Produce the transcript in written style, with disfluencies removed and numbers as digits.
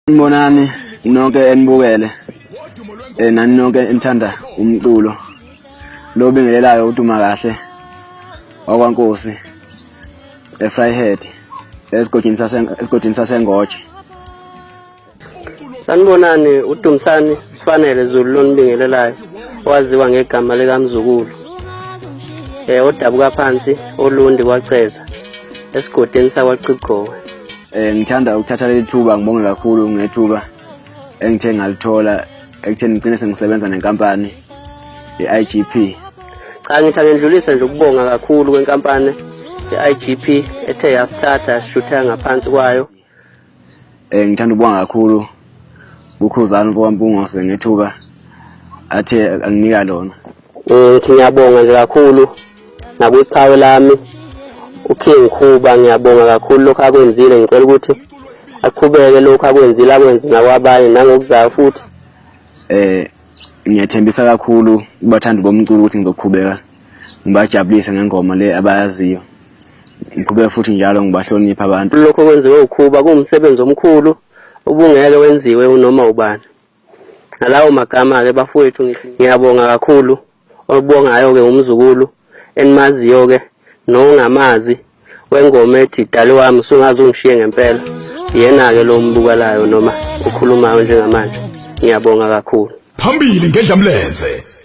Mbonani nonke enibukele nani nonke enithanda umculo lo bingelelayo Udumalahle wakwaNkosi eFryhead esigodini sasengoje. Sanibonani uDumsani sifanele Zulu lonibingelelayo waziwa ngegama likaMzukulu odabuka phansi olundi kwaceza esigodini sakwaQiqgowe. Ngithanda ukuthatha leli thuba ngibonge kakhulu ngethuba engithe ngalithola ekutheni ngicine sengisebenza nenkampani ye-IGP. Cha ngithi ngidlulise nje ukubonga kakhulu kwenkampani ye-IGP ethe yasithatha yasishutha ngaphansi kwayo. Ngithanda ukubonga kakhulu uKhuzani kwaMpungose ngethuba athe anginika lona. Ngithi ngiyabonga nje kakhulu nakwiqhawe lami uKing Khuba, ngiyabonga kakhulu lokho akwenzile. Ngicela ukuthi aqhubeke lokho akwenzile akwenze nakwabanye nangokuzayo futhi. Ngiyathembisa kakhulu kubathandi bomculo ukuthi ngizoqhubeka ngibajabulise ngengoma le abayaziyo. Ngiqhubeka futhi njalo ngibahlonipha abantu. Lokho kwenziwe uKhuba kuwumsebenzi omkhulu ubungeke wenziwe noma ubani. Ngalawo magama ke bafowethu ngithi ngiyabonga kakhulu. Olubongayo ke umzukulu enimaziyo ke nongamazi wengoma ethi dali wami sungaze ungishiye ngempela. Yena ke lo mbukalayo noma ukhulumayo njengamanje. Ngiyabonga kakhulu. Phambili ngedlamleze.